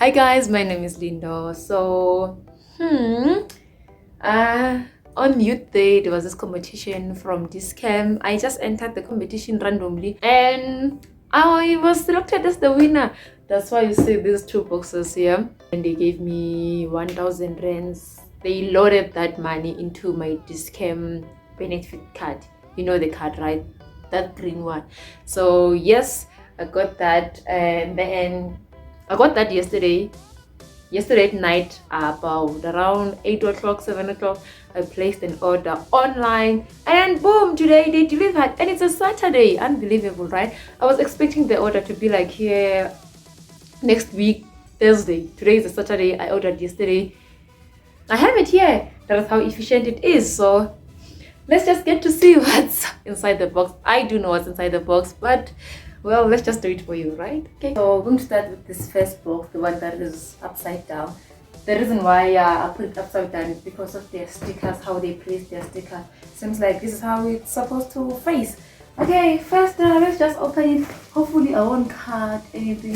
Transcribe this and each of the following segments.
Hi guys, my name is Lindo. So, on Youth Day, there was this competition from Dischem. I just entered the competition randomly and I was selected as the winner. That's why you see these two boxes here. And they gave me 1,000 rands. They loaded that money into my Dischem benefit card. You know the card, right? That green one. So yes, I got that, and then I got that yesterday at night, about around 8 o'clock, 7 o'clock. I placed an order online and boom, today they delivered, and it's a Saturday. Unbelievable, right? I was expecting the order to be like here next week, Thursday. Today is a Saturday. I ordered yesterday. I have it here. That is how efficient it is. So let's just get to see what's inside the box. I do know what's inside the box, but well, let's just do it for you, right? Okay, so we're going to start with this first box, the one that is upside down. The reason why I put it upside down is because of their stickers, how they place their sticker. Seems like this is how it's supposed to face. Okay, first let's just open it. Hopefully I won't cut anything.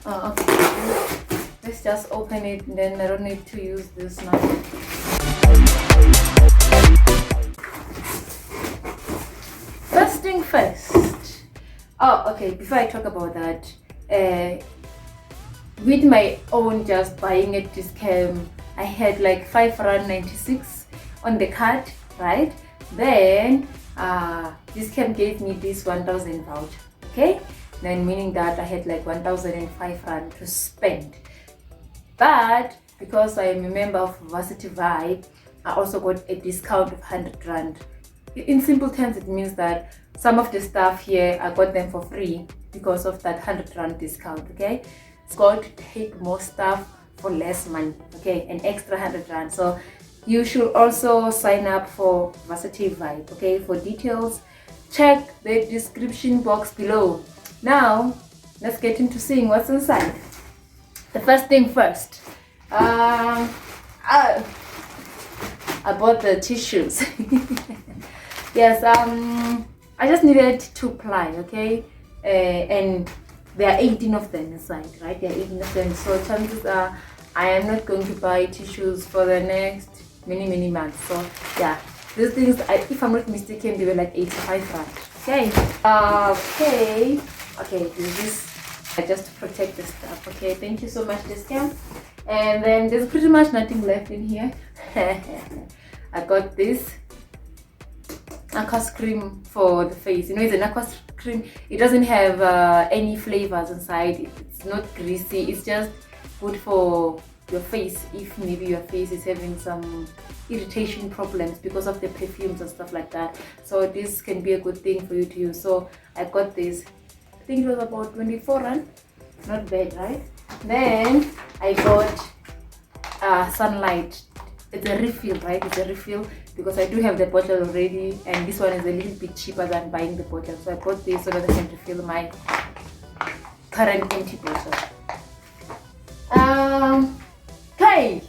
Okay, let's just open it, and then I don't need to use this now. First thing first. Oh, okay, before I talk about that, with my own just buying at Dischem, I had like R5.96 on the card, right? Then Dischem gave me this 1,000 voucher, okay? Then meaning that I had like 1,005 rand to spend. But because I am a member of Varsity Vibe, I also got a discount of 100 rand. In simple terms, it means that some of the stuff here, I got them for free because of that 100 rand discount, okay? It's got to take more stuff for less money, okay? An extra 100 rand. So you should also sign up for Varsity Vibe, okay? For details, check the description box below. Now, let's get into seeing what's inside. The first thing first. I bought the tissues. Yes, I just needed 2 ply, okay? And there are 18 of them inside, right? There are 18 of them. So chances are I am not going to buy tissues for the next many months. So yeah, these things, if I'm not mistaken, they were like 85 rand. Okay, this just to protect the stuff. Okay, thank you so much, Dischem. And then there's pretty much nothing left in here. I got this Aqueous cream for the face. You know, it's an Aqueous cream. It doesn't have any flavors inside. It's not greasy. It's just good for your face if maybe your face is having some irritation problems because of the perfumes and stuff like that. So this can be a good thing for you to use. So I got this. I think it was about 24 rand. Not bad, right? Then I got sunlight. It's a refill, right? It's a refill because I do have the bottle already, and this one is a little bit cheaper than buying the bottle. So I got this so that I can refill my current empty bottle. Okay,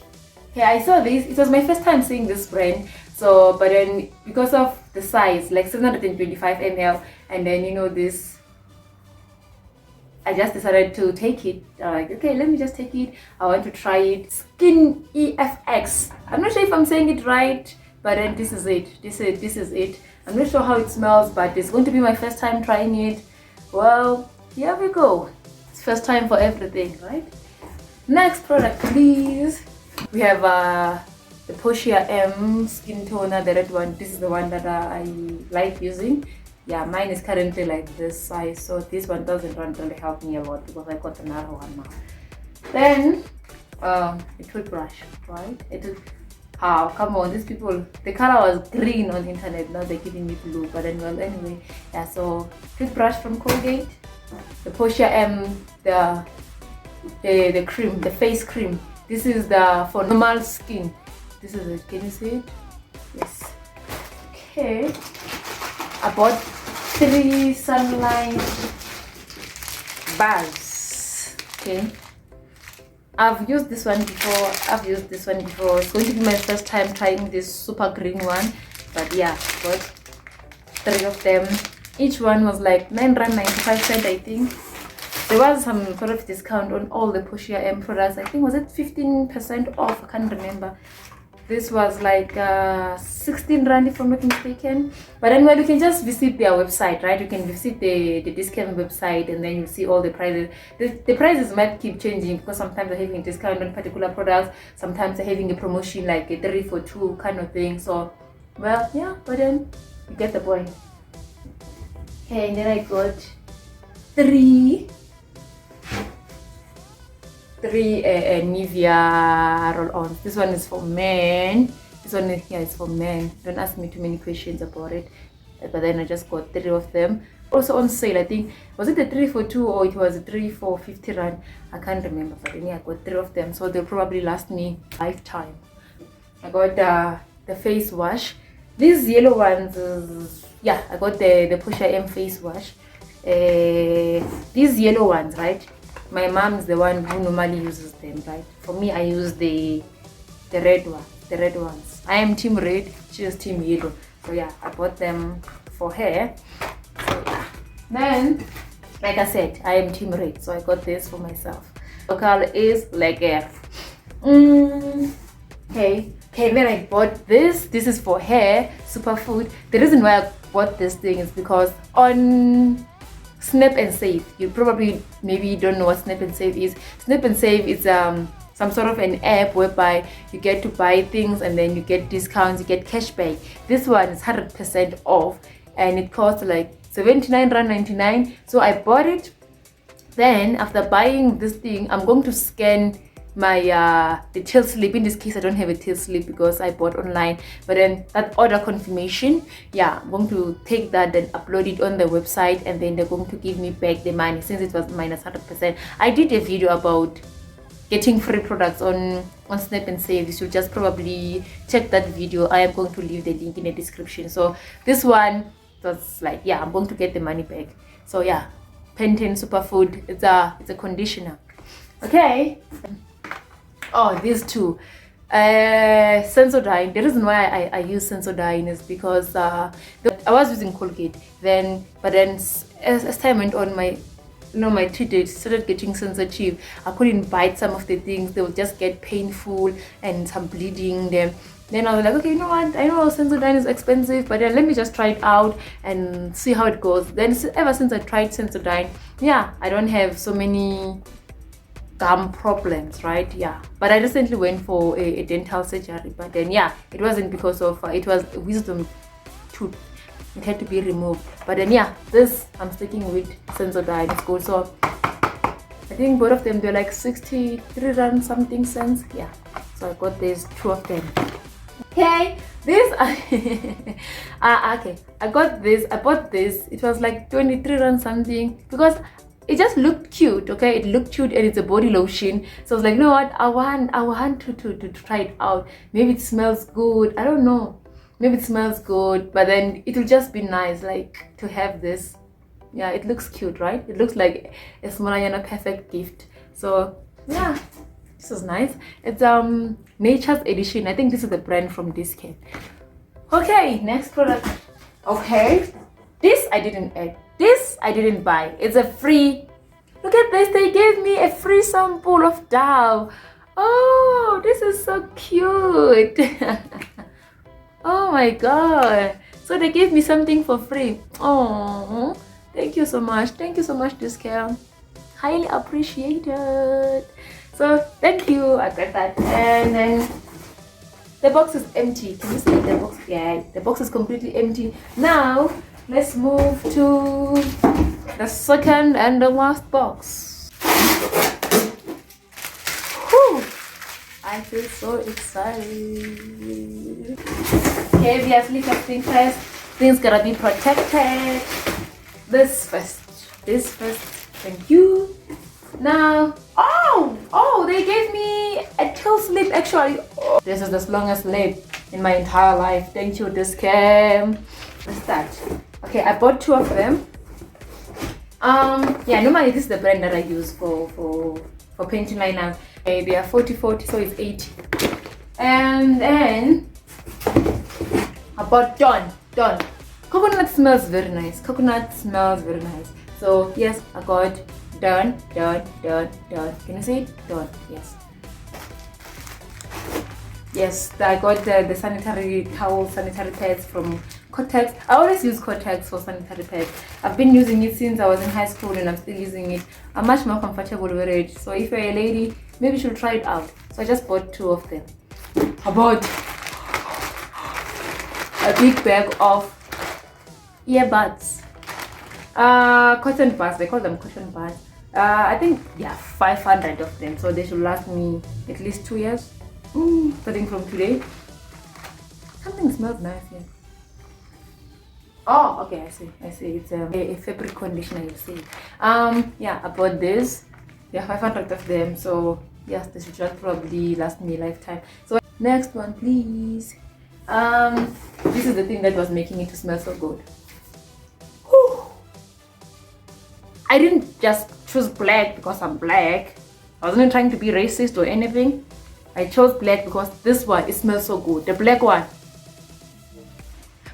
I saw this. It was my first time seeing this brand. So, but then because of the size, like 725 ml, and then you know this, I just decided to take it. Like, okay, let me just take it. I want to try it. Skinefx. I'm not sure if I'm saying it right, but then this is it. This is it. I'm not sure how it smells, but it's going to be my first time trying it. Well, here we go. It's first time for everything, right? Next product, please. We have the Portia M skin toner, the red one. This is the one that I like using. Yeah, mine is currently like this size, so this 1,000 rand really helped me a lot because I got another one now. Then a toothbrush, right? Come on, these people, the color was green on the internet, now they're giving me blue, but then well, anyway, yeah. So toothbrush from Colgate, the Portia M, the cream, the face cream. This is the for normal skin. This is it. Can you see it? Yes. Okay. I bought 3 sunlight bars. Okay, I've used this one before. It's going to be my first time trying this super green one, but yeah, got 3 of them. Each one was like 9.95 rand, I think. there was some sort of discount on all the Portia M products. I think was it 15% off, I can't remember. This was like 16 rand if I'm not mistaken. But anyway, you can just visit their website, right? You can visit the Dischem website, and then you see all the prices. The prices might keep changing because sometimes they're having a discount on particular products, sometimes they're having a promotion like a 3 for 2 kind of thing. So well, yeah, but then you get the point. Okay, and then I got three Nivea roll-ons. This one is for men. This one here is for men. Don't ask me too many questions about it. But then I just got 3 of them. Also on sale, I think. Was it a 3 for 2 or it was a 3 for 50 rand? I can't remember. But then yeah, I got 3 of them. So they'll probably last me lifetime. I got the face wash. These yellow ones, yeah, I got the Portia M face wash. These yellow ones, right? My mom is the one who normally uses them, right? For me, I use the red ones. I am team red, she is team yellow. So yeah, I bought them for her. So yeah. Then, like I said, I am team red, so I got this for myself. The color is like a okay, then I bought this. This is for hair, superfood. The reason why I bought this thing is because on SNAPnSAVE, you probably maybe don't know what SNAPnSAVE is. SNAPnSAVE is some sort of an app whereby you get to buy things and then you get discounts, you get cashback. This one is 100% off and it costs like 79.99 rand. So I bought it. Then after buying this thing, I'm going to scan my the tail slip. In this case, I don't have a tail slip because I bought online, but then that order confirmation, yeah, I'm going to take that and upload it on the website, and then they're going to give me back the money since it was minus 100%. I did a video about getting free products on SNAPnSAVE. You should just probably check that video. I am going to leave the link in the description. So this one was like, yeah, I'm going to get the money back. So yeah, Pantene Superfood, it's a conditioner. Okay. Oh, these two. Sensodyne. The reason why I use Sensodyne is because I was using Colgate then, but then as time went on, my teeth started getting sensitive. I couldn't bite some of the things. They would just get painful and some bleeding. Then I was like, okay, you know what? I know Sensodyne is expensive, but then let me just try it out and see how it goes. Then ever since I tried Sensodyne, yeah, I don't have so many gum problems, right? Yeah, but I recently went for a dental surgery, but then yeah, it wasn't because of it was a wisdom tooth. It had to be removed, but then yeah, this I'm sticking with Sensodyne. It's good. So I think both of them, they're like 63 rand something cents. Yeah, so I got these 2 of them. Okay, this okay, I got this. I bought this. It was like 23 rand something because it just looked cute. Okay, it looked cute and it's a body lotion. So I was like, you know what, I want to try it out. Maybe it smells good. I don't know, maybe it smells good, but then it will just be nice like to have this. Yeah, it looks cute, right? It looks like a small perfect gift. So yeah, this is nice. It's Nature's Edition. I think this is the brand from Dischem. Okay, next product. Okay, this I didn't add. This I didn't buy. It's a free. Look at this. They gave me a free sample of Dove. Oh, this is so cute. Oh my god. So they gave me something for free. Oh, thank you so much. Thank you so much, Dischem. Highly appreciated. So thank you. I got that. And then the box is empty. Can you see the box? Yeah, the box is completely empty. Now let's move to the second and the last box. Whew. I feel so excited. Okay, obviously first thing first, things gotta be protected. This first. Thank you. Now, oh, they gave me a tail slip actually. Oh, this is the longest lip in my entire life. Thank you, Dischem. Let's start. Okay, I bought 2 of them. Yeah, normally this is the brand that I use for painting liners. They are 40, so it's 80. And then I bought Dawn. Coconut smells very nice. So yes, I got Done. Can you see it? Done. Yes. Yes, I got the sanitary towel, sanitary pads from Kotex. I always use Kotex for sanitary pads. I've been using it since I was in high school and I'm still using it. I'm much more comfortable with it. So if you're a lady, maybe you should try it out. So I just bought 2 of them. I bought a big bag of earbuds. Cotton buds, they call them cotton buds. I think, yeah, 500 of them. So they should last me at least 2 years. Starting from today. Something smells nice here. Oh, okay, I see. It's a fabric conditioner, you see. Yeah, I bought this. Yeah, 500 of them. So yes, this should just probably last me a lifetime. So next one, please. This is the thing that was making it to smell so good. Whew. I didn't just choose black because I'm black. I wasn't trying to be racist or anything. I chose black because this one, it smells so good. The black one.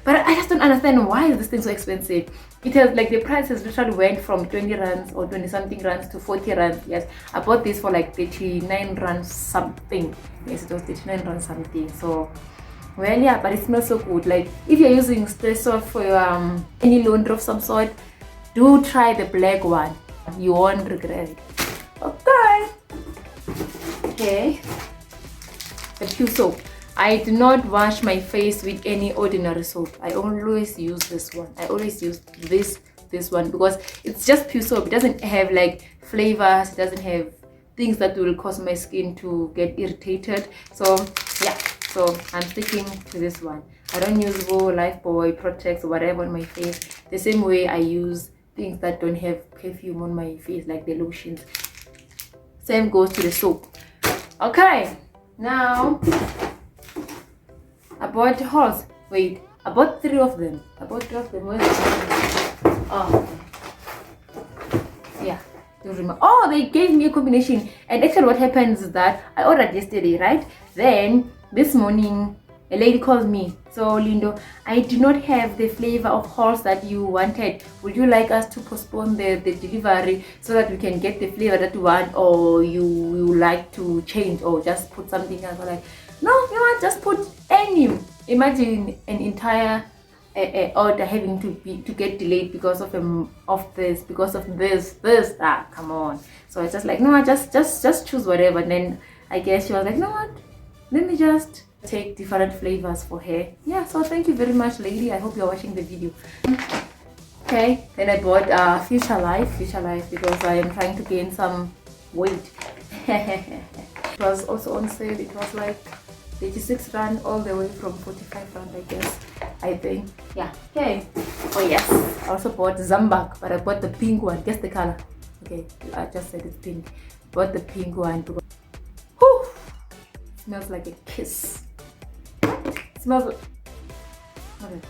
But I just don't understand why is this thing so expensive. It has like the price has literally went from 20 rands or 20 something rands to 40 rands. Yes, I bought this for like 39 rands something. Yes, it was 39 rands something. So, well, yeah, but it smells so good. Like if you're using stressor for your any laundry of some sort, do try the black one. You won't regret it. Okay. The Pew soap. I do not wash my face with any ordinary soap. I always use this one. I always use this one because it's just Pew soap. It doesn't have like flavors. It doesn't have things that will cause my skin to get irritated. So yeah, so I'm sticking to this one. I don't use Lifebuoy, Protex, or whatever on my face. The same way I use things that don't have perfume on my face, like the lotions. Same goes to the soap. Okay. Now, I bought horse. Wait, I bought 3 of them. Where's oh, yeah. Don't remember. Oh, they gave me a combination. And actually, what happens is that I ordered yesterday, right? Then this morning, a lady calls me. So, Lindo, I do not have the flavor of horse that you wanted. Would you like us to postpone the delivery so that we can get the flavor that you want, or you like to change or just put something else? I'm like, no, you know what? Just put any. Imagine an entire order having to get delayed because of this, because of this. Ah, come on. So I just like, no, just choose whatever. And then I guess she was like, no, what? Let me just take different flavors for her. Yeah, so thank you very much, lady. I hope you're watching the video. Okay, then I bought Future Life because I am trying to gain some weight. It was also on sale. It was like 86 rand all the way from 45 rand, I guess. I think. Yeah. Okay. Oh yes. I also bought Zambak, but I bought the pink one. Guess the color. Okay, I just said it's pink. Bought the pink one because whew, smells like a kiss. Smells like... Okay.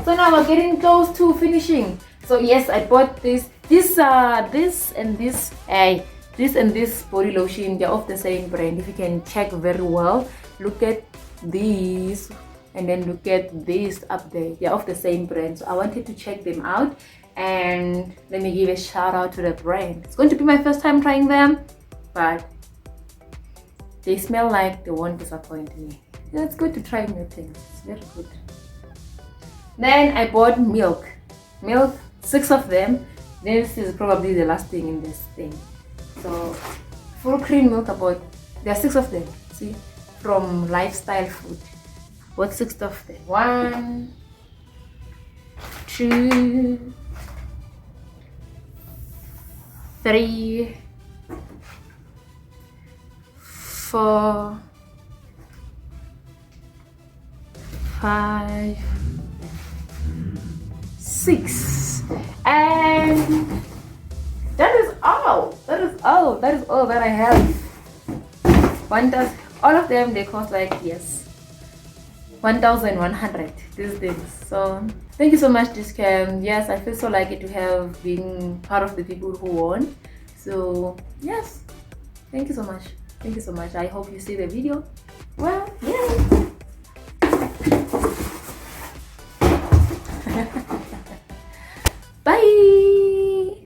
So now we're getting close to finishing. So yes, I bought this and this body lotion. They're of the same brand. If you can check very well, look at these and then look at this up there. They're of the same brand. So I wanted to check them out and let me give a shout out to the brand. It's going to be my first time trying them, but they smell like they won't disappoint me. Yeah, it's good to try new things. It's very good. Then I bought milk, 6 of them. This is probably the last thing in this thing. So full cream milk, there are 6 of them. See, from Lifestyle Food. Bought 6 of them. 1, 2, 3, 4, 5, 6, and that is all that I have. All of them, they cost like, yes, 1,100 these things. So thank you so much, Dischem. Yes, I feel so lucky to have been part of the people who won. So yes, thank you so much. I hope you see the video. Well, yeah.